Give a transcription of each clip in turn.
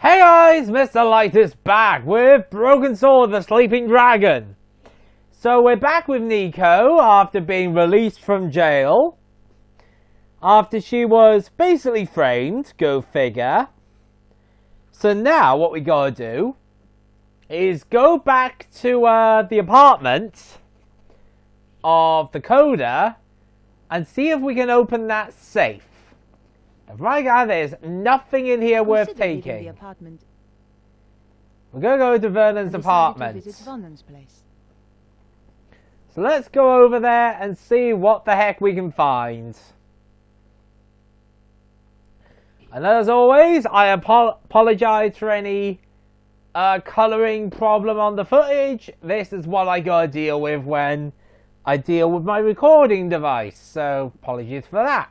Hey guys, Mr. Light is back with Broken Sword, the Sleeping Dragon. So we're back with Nico after being released from jail. After she was basically framed, go figure. So now what we gotta do is go back to the apartment of the coder and see if we can open that safe. Right now, there's nothing in here worth taking. We're going to go to Vernon's apartment. So let's go over there and see what the heck we can find. And as always, I apologize for any colouring problem on the footage. This is what I gotta deal with when I deal with my recording device. So apologies for that.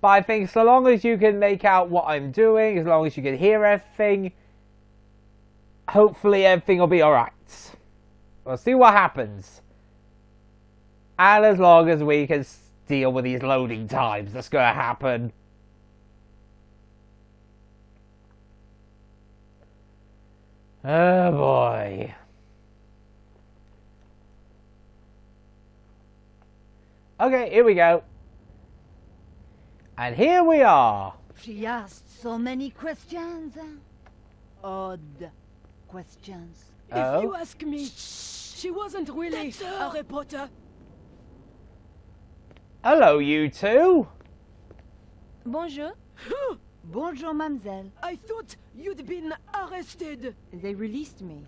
But I think so long as you can make out what I'm doing, as long as you can hear everything, hopefully everything will be alright. We'll see what happens. And as long as we can deal with these loading times, that's going to happen. Oh boy. Okay, here we go. And here we are. She asked so many questions. Odd questions. If you ask me, she wasn't really a reporter. Hello, you two. Bonjour. Bonjour, mademoiselle. I thought you'd been arrested. They released me.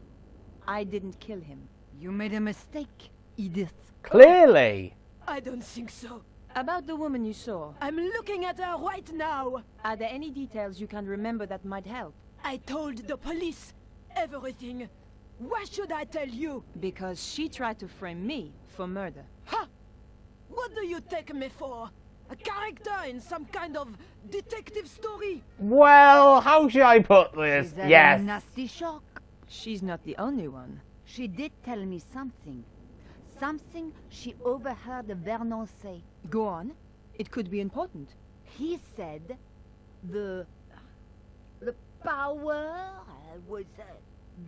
I didn't kill him. You made a mistake, Edith. Clearly. I don't think so. About the woman you saw. I'm looking at her right now. Are there any details you can remember that might help? I told the police everything. Why should I tell you? Because she tried to frame me for murder. Ha! What do you take me for? A character in some kind of detective story? Well, how should I put this? Is that Yes. a nasty shock? She's not the only one. She did tell me something. Something she overheard Vernon say. Go on. It could be important. He said the power was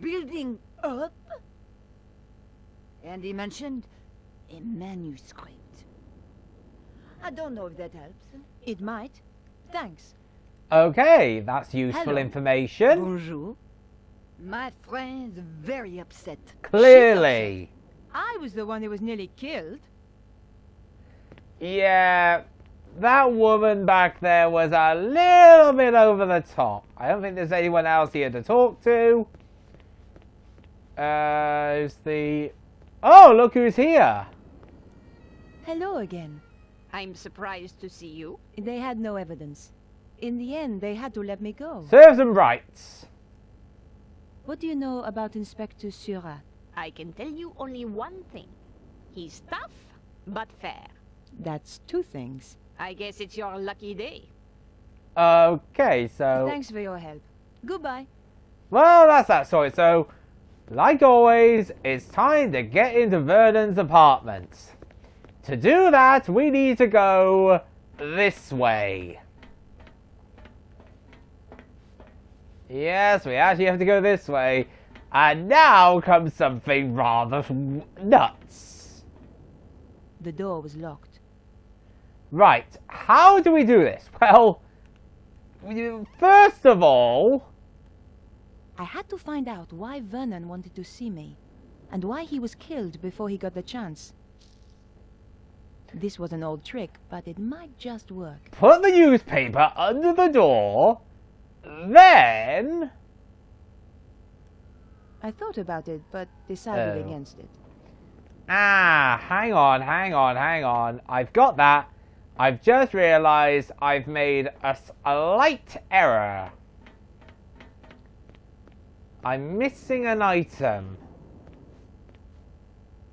building up. And he mentioned a manuscript. I don't know if that helps. It might. Thanks. Okay, that's useful Hello. information. Bonjour. My friend's very upset. Clearly. I was the one who was nearly killed. Yeah, that woman back there was a little bit over the top. I don't think there's anyone else here to talk to. Who's the... Oh, look who's here. Hello again. I'm surprised to see you. They had no evidence. In the end, they had to let me go. Serves them rights. What do you know about Inspector Surat? I can tell you only one thing. He's tough, but fair. That's two things. I guess it's your lucky day. Okay, so... Thanks for your help. Goodbye. Well, that's that story. So, like always, it's time to get into Vernon's apartment. To do that, we need to go this way. Yes, we actually have to go this way. And now comes something rather nuts. The door was locked. Right, how do we do this? Well, first of all... I had to find out why Vernon wanted to see me, and why he was killed before he got the chance. This was an old trick, but it might just work. Put the newspaper under the door, then... I thought about it, but decided against it. Hang on. I've got that. I've just realised I've made a slight error. I'm missing an item.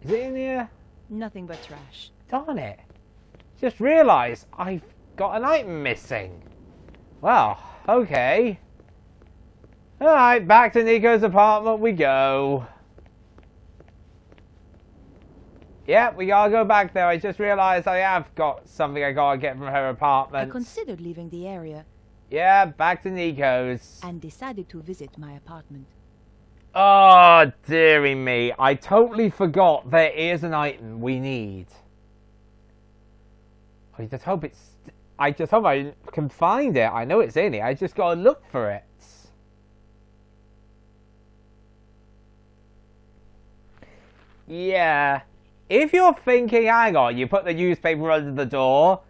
Is it in here? Nothing but trash. Darn it. Just realised I've got an item missing. Well, okay. Alright, back to Nico's apartment we go. Yep, we gotta go back there. I just realised I have got something I gotta get from her apartment. I considered leaving the area. Yeah, back to Nico's. and decided to visit my apartment. Oh, dearie me. I totally forgot there is an item we need. I just hope I can find it. I know it's in here. I just gotta look for it. Yeah. If you're thinking, hang on, you put the newspaper under the door.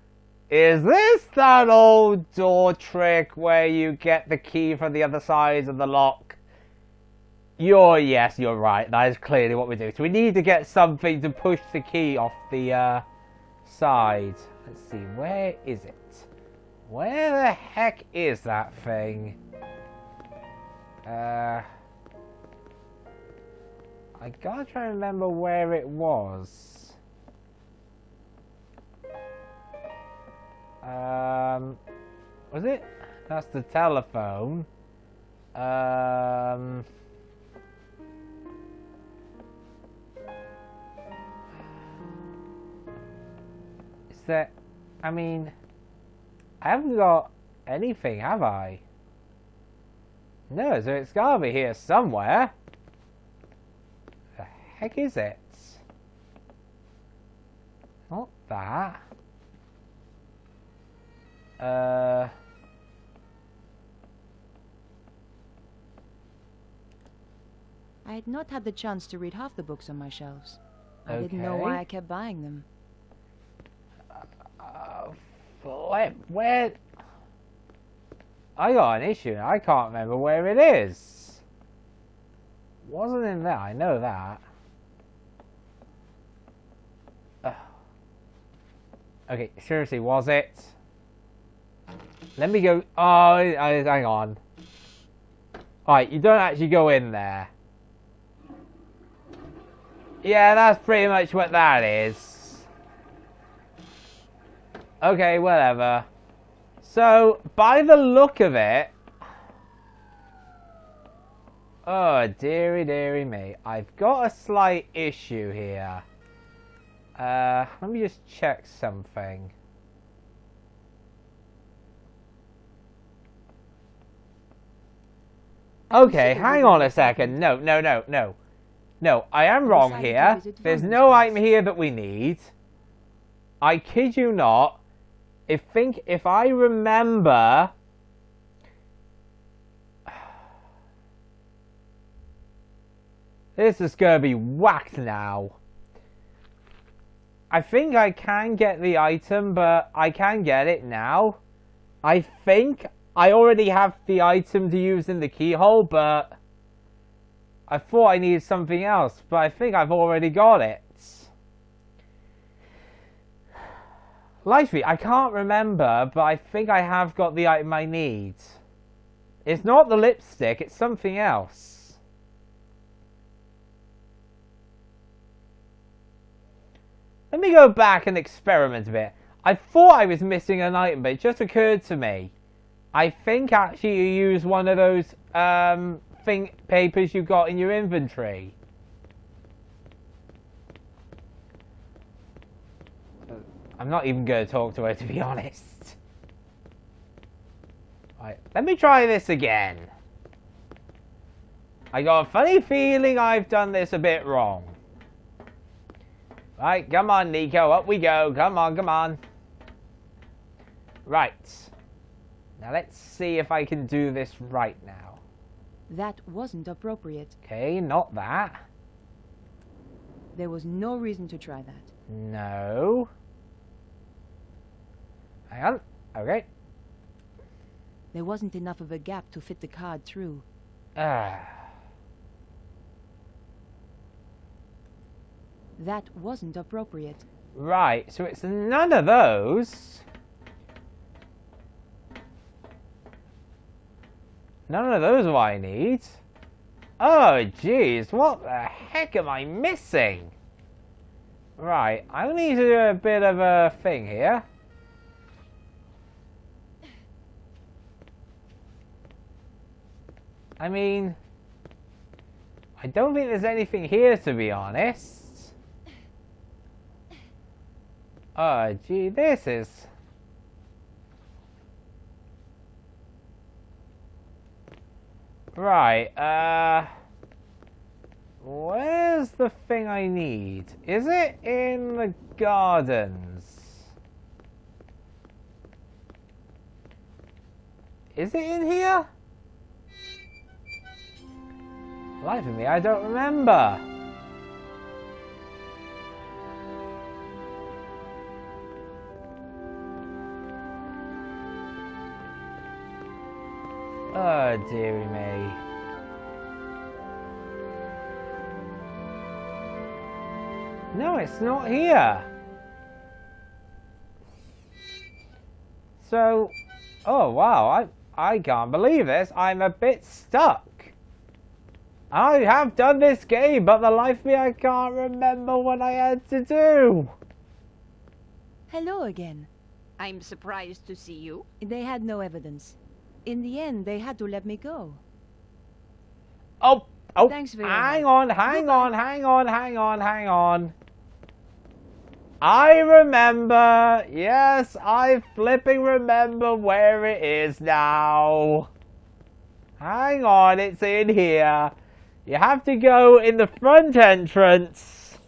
Is this that old door trick where you get the key from the other side of the lock? Yes, you're right. That is clearly what we do. So we need to get something to push the key off the side. Let's see, where is it? Where the heck is that thing? I gotta try and remember where it was. Was it? That's the telephone. Is that? I mean, I haven't got anything, have I? No, so it's gotta be here somewhere. The heck is it? Not that. I had not had the chance to read half the books on my shelves. I didn't know why I kept buying them. Where? I got an issue. I can't remember where it is. Wasn't in there. I know that. Okay, seriously, was it? Let me go. Oh, hang on. Alright, you don't actually go in there. Yeah, that's pretty much what that is. Okay, whatever. So, by the look of it... Oh, dearie me. I've got a slight issue here. Let me just check something. Okay, hang on a second. No, I am wrong here. There's no item here that we need. I kid you not. If I remember... This is gonna be whacked now. I think I can get the item, but I can get it now. I think I already have the item to use in the keyhole, but I thought I needed something else, but I think I've already got it. Lightspeed, I can't remember, but I think I have got the item I need. It's not the lipstick, it's something else. Let me go back and experiment a bit. I thought I was missing an item, but it just occurred to me. I think actually you use one of those papers you got in your inventory. I'm not even going to talk to her, to be honest. Right, let me try this again. I got a funny feeling I've done this a bit wrong. Right, come on, Nico, up we go. Come on. Right. Now let's see if I can do this right now. That wasn't appropriate. Okay, not that. There was no reason to try that. No. Hang on. Okay. There wasn't enough of a gap to fit the card through. That wasn't appropriate. Right, so it's none of those. None of those are what I need. Oh, jeez, what the heck am I missing? Right, I need to do a bit of a thing here. I mean, I don't think there's anything here, to be honest. Oh, gee, this is... Right, where's the thing I need? Is it in the gardens? Is it in here? Life of me, I don't remember. Oh, dearie me. No, it's not here. So, oh wow, I can't believe this. I'm a bit stuck. I have done this game, but the life of me, I can't remember what I had to do. Hello again. I'm surprised to see you. They had no evidence. In the end, they had to let me go. Oh, Thanks for your hang help. on. I remember. Yes, I flipping remember where it is now. Hang on, it's in here. You have to go in the front entrance.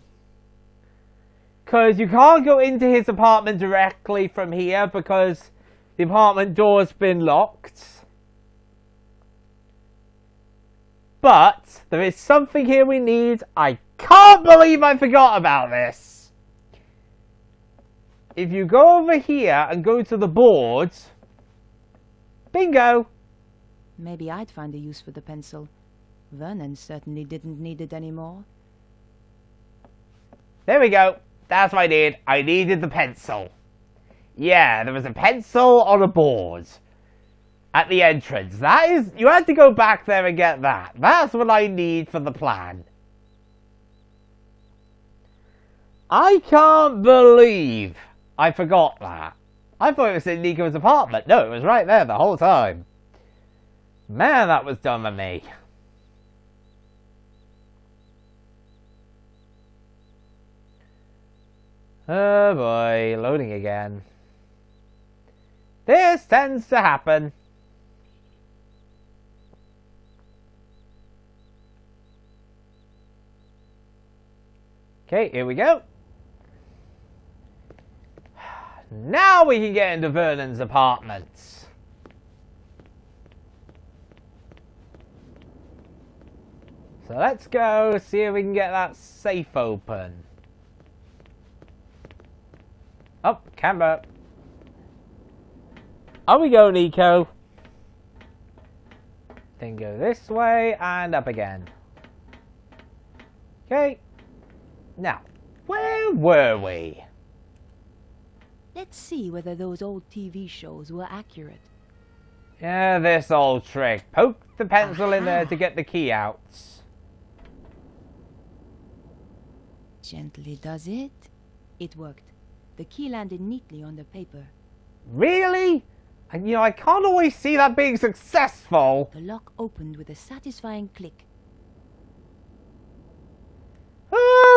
Because you can't go into his apartment directly from here because the apartment door's been locked. But there is something here we need. I can't believe I forgot about this. If you go over here and go to the boards, bingo. Maybe I'd find a use for the pencil. Vernon certainly didn't need it anymore. There we go. That's what I did. I needed the pencil. Yeah, there was a pencil on a board at the entrance. That is, you had to go back there and get that. That's what I need for the plan. I can't believe I forgot that. I thought it was in Nico's apartment. No, it was right there the whole time. Man, that was dumb of me. Oh boy, loading again. This tends to happen. Okay, here we go. Now we can get into Vernon's apartment. So let's go see if we can get that safe open. Oh, camera. Up we go, Nico. Then go this way and up again. Okay. Now, where were we? Let's see whether those old TV shows were accurate. Yeah, this old trick. Poke the pencil in there to get the key out. Gently does it. It worked. The key landed neatly on the paper. Really? And you know, I can't always see that being successful. The lock opened with a satisfying click.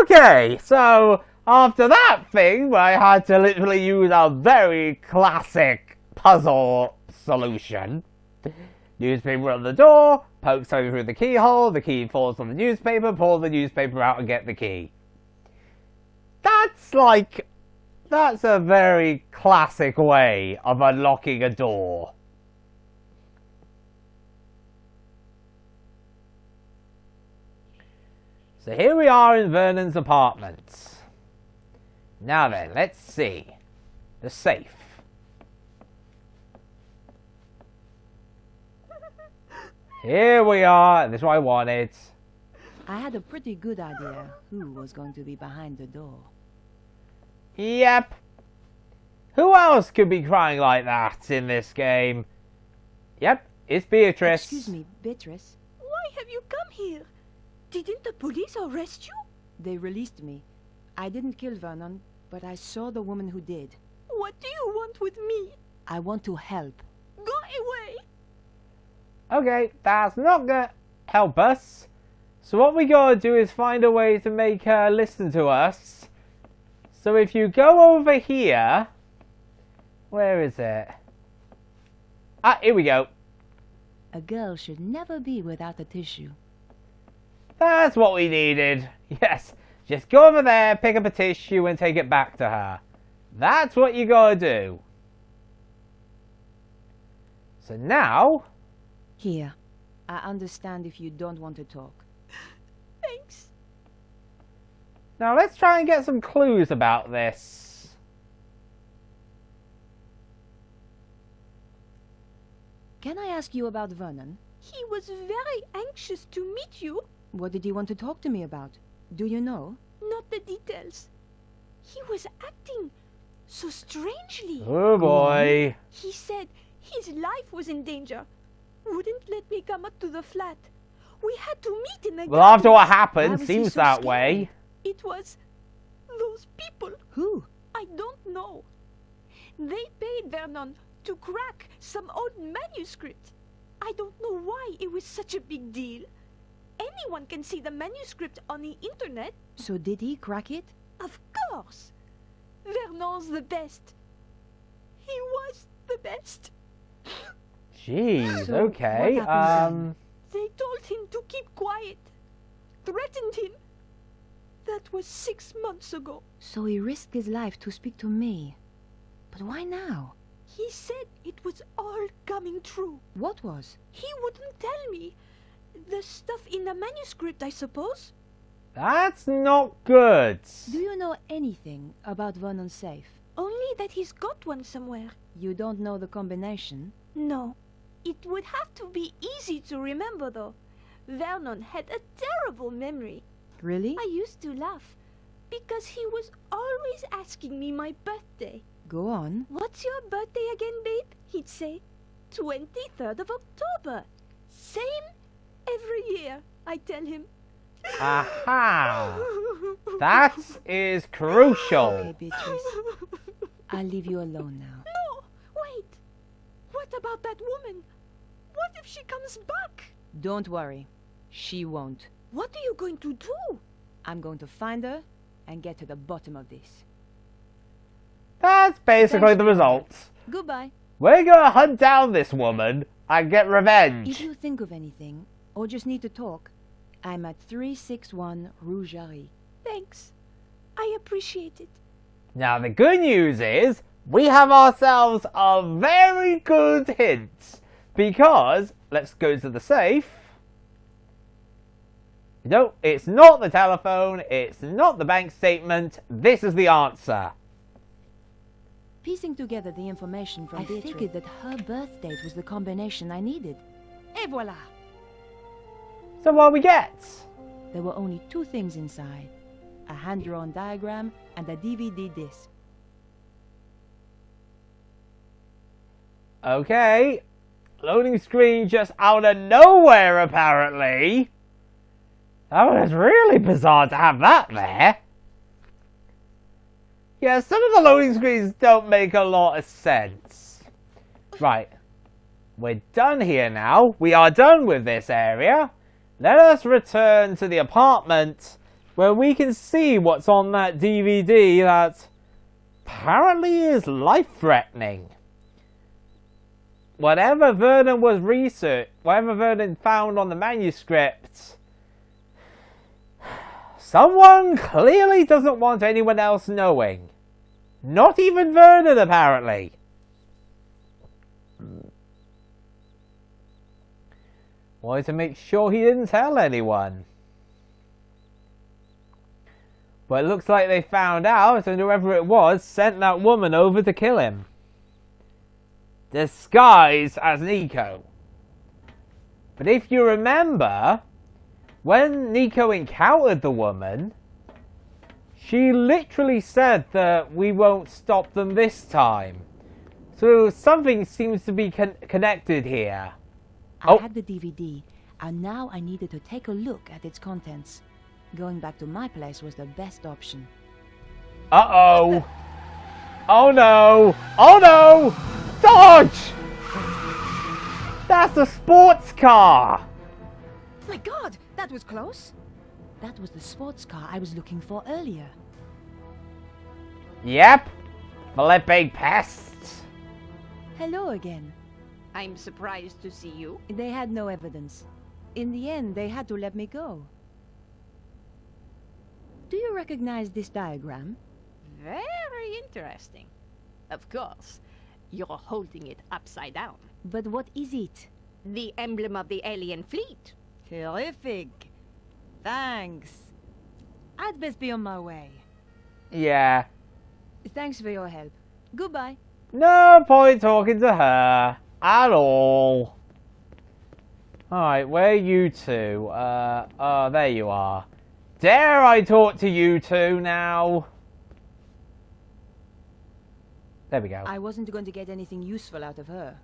Okay, so after that thing, I had to literally use a very classic puzzle solution. Newspaper on the door, poke something through the keyhole, the key falls on the newspaper, pull the newspaper out and get the key. That's a very classic way of unlocking a door. So here we are in Vernon's apartment. Now then, let's see. The safe. Here we are. This is what I wanted. I had a pretty good idea who was going to be behind the door. Yep. Who else could be crying like that in this game? Yep, it's Beatrice. Excuse me, Beatrice. Why have you come here? Didn't the police arrest you? They released me. I didn't kill Vernon, but I saw the woman who did. What do you want with me? I want to help. Go away! Okay, that's not gonna help us. So what we gotta do is find a way to make her listen to us. So if you go over here, where is it? Ah, here we go. A girl should never be without a tissue. That's what we needed. Yes, just go over there, pick up a tissue and take it back to her. That's what you gotta do. So now... Here. I understand if you don't want to talk. Thanks. Now let's try and get some clues about this. Can I ask you about Vernon? He was very anxious to meet you. What did he want to talk to me about? Do you know? Not the details. He was acting so strangely. Oh boy. He said his life was in danger. Wouldn't let me come up to the flat. We had to meet in the Well, after what Why happened, was he seems so that scared? way. It was those people. Who? I don't know. They paid Vernon to crack some old manuscript. I don't know why it was such a big deal. Anyone can see the manuscript on the internet. So did he crack it? Of course. Vernon's the best. He was the best. Jeez, So, okay. what happened They told him to keep quiet. Threatened him. That was 6 months ago. So he risked his life to speak to me. But why now? He said it was all coming true. What was? He wouldn't tell me. The stuff in the manuscript, I suppose. That's not good. Do you know anything about Vernon's safe? Only that he's got one somewhere. You don't know the combination? No. It would have to be easy to remember, though. Vernon had a terrible memory. Really? I used to laugh, because he was always asking me my birthday. Go on. What's your birthday again, babe? He'd say, 23rd of October. Same every year, I tell him. Aha! That is crucial. Okay, Beatrice. I'll leave you alone now. No, wait. What about that woman? What if she comes back? Don't worry. She won't. What are you going to do? I'm going to find her and get to the bottom of this. That's basically Thanks. the results. Goodbye. We're gonna hunt down this woman and get If revenge. you think of anything, or just need to talk, I'm at 361 Rue Jarry. Thanks. I appreciate it. Now the good news is, we have ourselves a very good hint. Because, let's go to the safe. No, it's not the telephone, it's not the bank statement, this is the answer. Piecing together the information from Beatrice, I figured that her birth date was the combination I needed. Et voilà! So what we get? There were only two things inside. A hand-drawn diagram and a DVD disc. Okay. Loading screen just out of nowhere, apparently. That was really bizarre to have that there. Yeah, some of the loading screens don't make a lot of sense. Right. We're done here now. We are done with this area. Let us return to the apartment where we can see what's on that DVD that apparently is life-threatening. Whatever Vernon found on the manuscript, someone clearly doesn't want anyone else knowing. Not even Vernon, apparently. Wanted to make sure he didn't tell anyone. But it looks like they found out, and whoever it was sent that woman over to kill him. Disguised as Nico. But if you remember, when Nico encountered the woman, she literally said that we won't stop them this time. So something seems to be connected here. I had the DVD, and now I needed to take a look at its contents. Going back to my place was the best option. Uh-oh. Oh no. Oh no. Dodge! That's a sports car. My God, that was close. That was the sports car I was looking for earlier. Yep. Flipping pests. Hello again. I'm surprised to see you. They had no evidence. In the end, they had to let me go. Do you recognize this diagram? Very interesting. Of course, you're holding it upside down. But what is it? The emblem of the alien fleet. Terrific. Thanks. I'd best be on my way. Yeah. Thanks for your help. Goodbye. No point talking to her at all. Alright, where are you two? Oh, there you are. Dare I talk to you two now? There we go. I wasn't going to get anything useful out of her.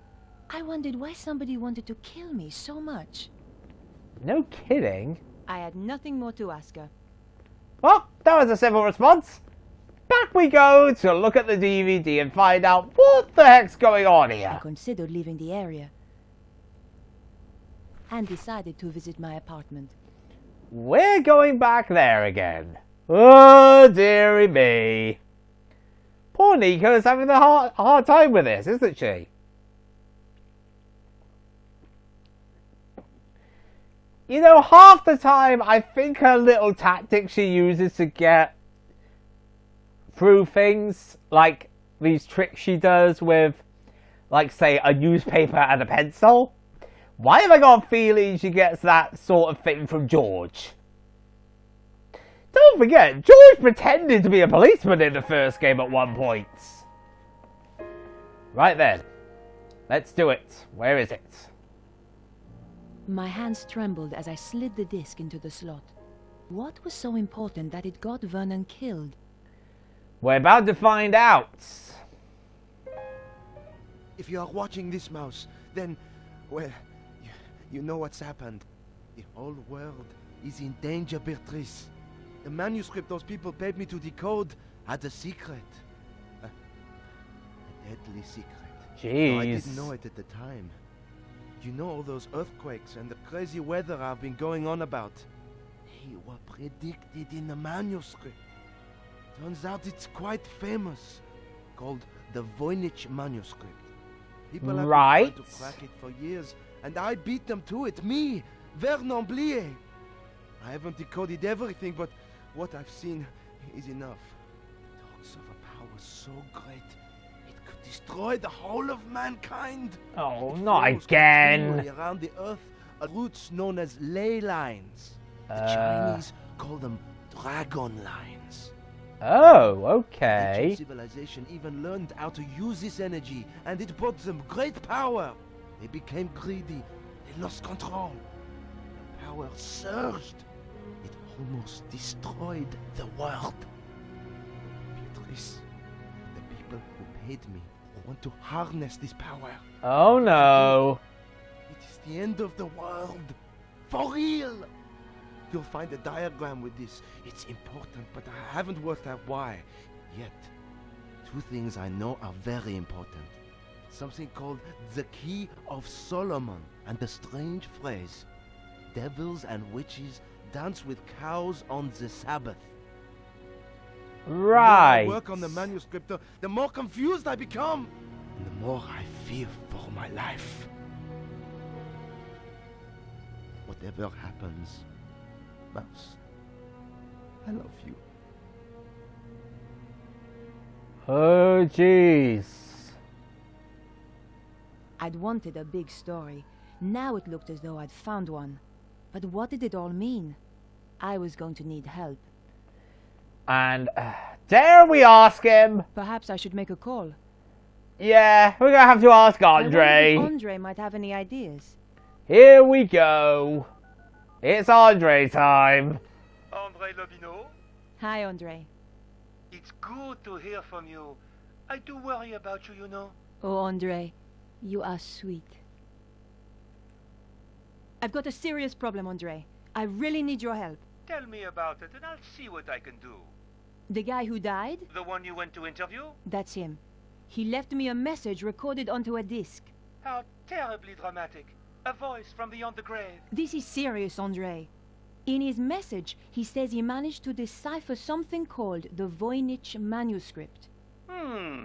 I wondered why somebody wanted to kill me so much. No kidding. I had nothing more to ask her. Well, that was a civil response. Back we go to look at the DVD and find out what the heck's going on I here. considered leaving the area and decided to visit my apartment. We're going back there again. Oh, dearie me. Poor Nico's having a hard time with this, isn't she? You know, half the time I think her little tactic she uses to get through things, like these tricks she does with, like, say, a newspaper and a pencil. Why have I got a feeling she gets that sort of thing from George? Don't forget, George pretended to be a policeman in the first game at one point. Right then. Let's do it. Where is it? My hands trembled as I slid the disc into the slot. What was so important that it got Vernon killed? We're about to find out. If you are watching this, Mouse, then, well, you know what's happened. The whole world is in danger, Beatrice. The manuscript those people paid me to decode had a secret. A deadly secret. Jeez. No, I didn't know it at the time. You know all those earthquakes and the crazy weather I've been going on about? They were predicted in the manuscript. Turns out it's quite famous. Called the Voynich manuscript. People have been trying to crack it for years, and I beat them to it. Me, Vernon. I haven't decoded everything, but what I've seen is enough. Talks of a power so great it could destroy the whole of mankind. Oh, It not flows again. continually around the earth are roots known as ley lines. The Chinese call them dragon lines. Oh, okay. Ancient civilization even learned how to use this energy, and it brought them great power. They became greedy. They lost control. The power surged. It almost destroyed the world. Beatrice, the people who paid me want to harness this power. Oh no. It is the end of the world. For real. You'll find a diagram with this. It's important, but I haven't worked out why yet. Two things I know are very important. Something called the Key of Solomon and the strange phrase, devils and witches dance with cows on the Sabbath. Right. The more I work on the manuscript, the more confused I become, and the more I fear for my life. Whatever happens, Mouse, I love you. Oh, jeez. I'd wanted a big story. Now it looked as though I'd found one. But what did it all mean? I was going to need help. And dare we ask him? Perhaps I should make a call. Yeah, we're gonna have to ask I wondered Andre. if Andre might have any ideas. Here we go. It's Andre time. Andre Lobino, Hi, Andre. it's good to hear from you. I do worry about you, you know. Oh, Andre, you are sweet. I've got a serious problem, Andre. I really need your help. Tell me about it and I'll see what I can do. The guy who died? The one you went to interview? That's him. He left me a message recorded onto a disc. How terribly dramatic. A voice from beyond the grave. This is serious, Andre. In his message, he says he managed to decipher something called the Voynich manuscript. Hmm.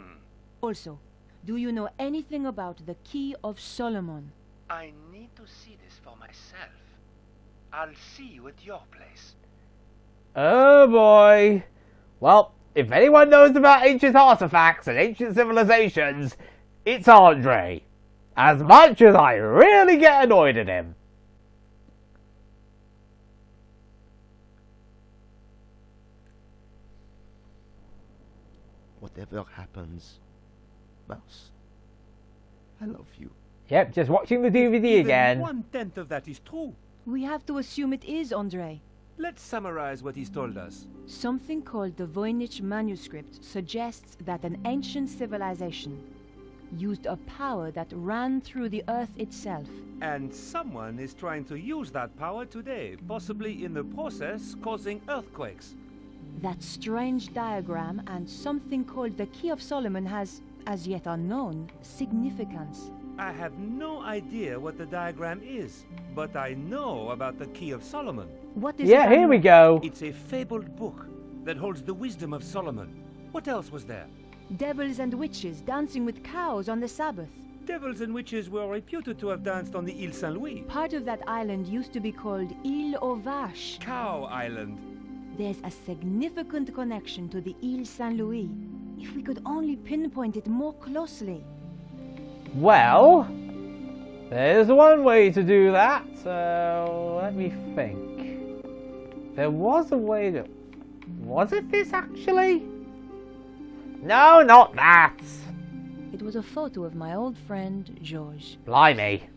Also, Do you know anything about the Key of Solomon? I need to see this for myself. I'll see you at your place. Oh boy. Well, if anyone knows about ancient artifacts and ancient civilizations, it's Andre. As much as I really get annoyed at him. Whatever happens, Mouse, I love you. Yep, just watching the DVD again. 1/10 of that is true. We have to assume it is, Andre. Let's summarize what he's told us. Something called the Voynich manuscript suggests that an ancient civilization used a power that ran through the earth itself. And someone is trying to use that power today, possibly in the process causing earthquakes. That strange diagram and something called the Key of Solomon has, as yet unknown, significance. I have no idea what the diagram is, but I know about the Key of Solomon. What is Yeah, it? here we go. It's a fabled book that holds the wisdom of Solomon. What else was there? Devils and witches dancing with cows on the Sabbath. Devils and witches were reputed to have danced on the Île Saint-Louis. Part of that island used to be called Île aux Vaches. Cow Island. There's a significant connection to the Île Saint-Louis. If we could only pinpoint it more closely. Well, there's one way to do that. So let me think. There was a way to... Was it this actually? No, not that. It was a photo of my old friend, Georges. Blimey.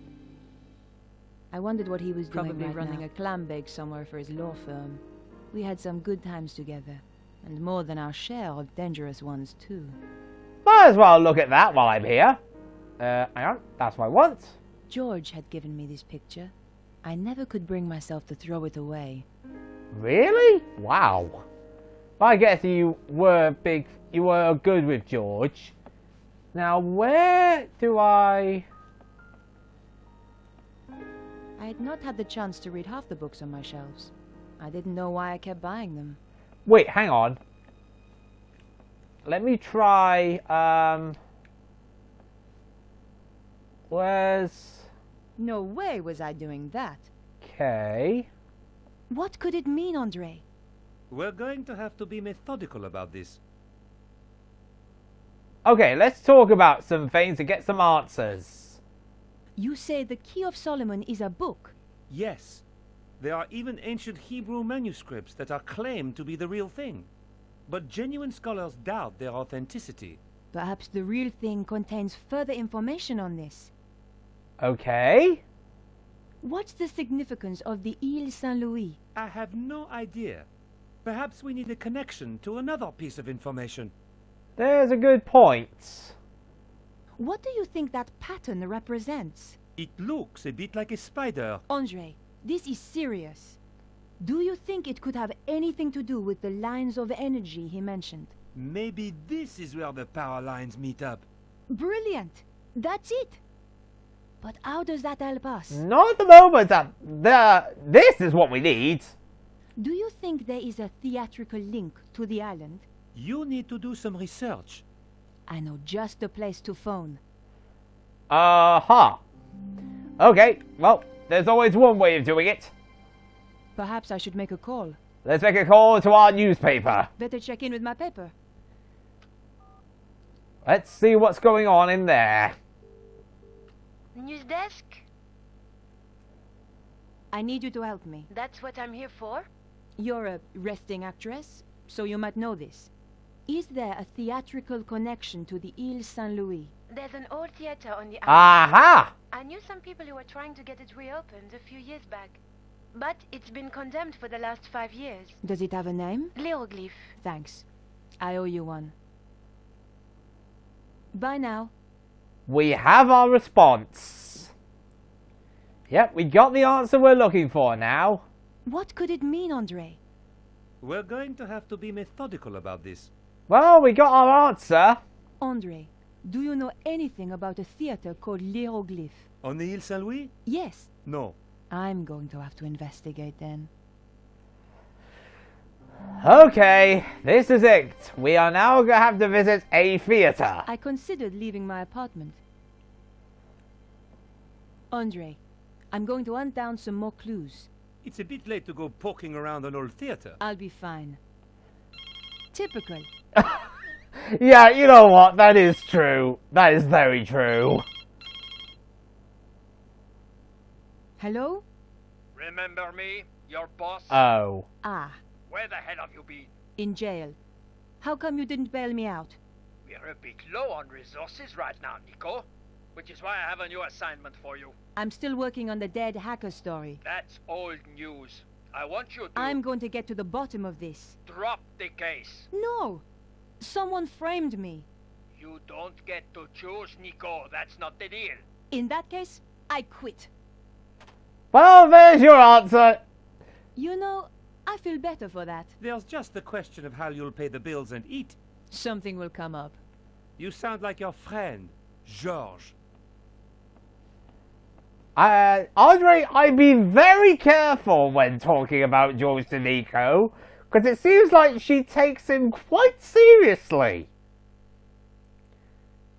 I wondered what he was doing Probably right running now. a clam bake somewhere for his law firm. We had some good times together, and more than our share of dangerous ones too. Might as well look at that while I'm here. Hang on, that's what I want. George had given me this picture. I never could bring myself to throw it away. Really? Wow. I guess you were good with George. Now, where do I... I had not had the chance to read half the books on my shelves. I didn't know why I kept buying them. Wait, hang on. Let me try, where's... No way was I doing that. Okay. What could it mean, Andre? We're going to have to be methodical about this. Okay, let's talk about some things to get some answers. You say the Key of Solomon is a book. Yes. There are even ancient Hebrew manuscripts that are claimed to be the real thing. But genuine scholars doubt their authenticity. Perhaps the real thing contains further information on this. Okay. What's the significance of the Île Saint-Louis? I have no idea. Perhaps we need a connection to another piece of information. There's a good point. What do you think that pattern represents? It looks a bit like a spider. Andre, this is serious. Do you think it could have anything to do with the lines of energy he mentioned? Maybe this is where the power lines meet up. Brilliant! That's it! But how does that help us? Not at the moment. This is what we need. Do you think there is a theatrical link to the island? You need to do some research. I know just the place to phone. Uh-huh. Okay, well, there's always one way of doing it. Perhaps I should make a call. Let's make a call to our newspaper. Better check in with my paper. Let's see what's going on in there. News desk? I need you to help me. That's what I'm here for? You're a resting actress, so you might know this. Is there a theatrical connection to the Île Saint-Louis? There's an old theater on the island. Aha! I knew some people who were trying to get it reopened a few years back. But it's been condemned for the last 5 years. Does it have a name? Hieroglyph. Thanks. I owe you one. Bye now. We have our response. Yep, we got the answer we're looking for now. What could it mean, Andre? We're going to have to be methodical about this. Well, we got our answer. Andre, do you know anything about a theater called Hieroglyph? On the Île Saint-Louis? Yes. No. I'm going to have to investigate then. Okay, this is it. We are now going to have to visit a theater. I considered leaving my apartment. Andre, I'm going to hunt down some more clues. It's a bit late to go poking around an old theater. I'll be fine. Typical. Yeah, you know what? That is true. That is very true. Hello? Remember me? Your boss? Oh. Ah, Where the hell have you been? in jail. How come you didn't bail me out? We're a bit low on resources right now, Nico. Which is why I have a new assignment for you. I'm still working on the dead hacker story. That's old news. I want you to I'm going to get to the bottom of this. drop the case. No! Someone framed me. You don't get to choose, Nico. That's not the deal. In that case, I quit. Well, there's your answer. You know, I feel better for that. There's just the question of how you'll pay the bills and eat. Something will come up. You sound like your friend, Georges. Andre, I'd be very careful when talking about George to Nico, because it seems like she takes him quite seriously.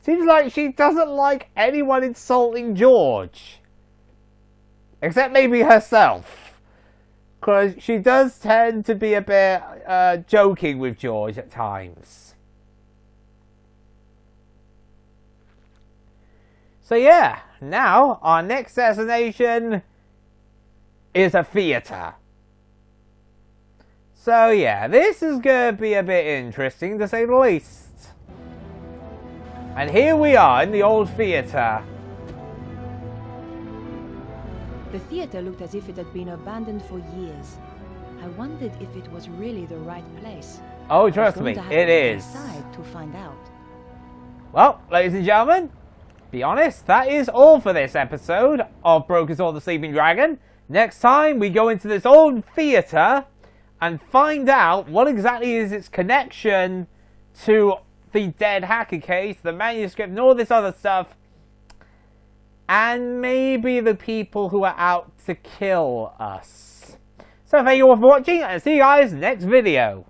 Seems like she doesn't like anyone insulting George. Except maybe herself. Because she does tend to be a bit joking with George at times. So yeah, now our next destination is a theatre. So yeah, this is going to be a bit interesting to say the least. And here we are in the old theatre. The theater looked as if it had been abandoned for years. I wondered if it was really the right place. Oh, trust me, it is. To find out. Well, ladies and gentlemen, be honest, that is all for this episode of Broken Sword the Sleeping Dragon. Next time, we go into this old theatre and find out what exactly is its connection to the dead hacker case, the manuscript, and all this other stuff. And maybe the people who are out to kill us. So thank you all for watching, and see you guys next video.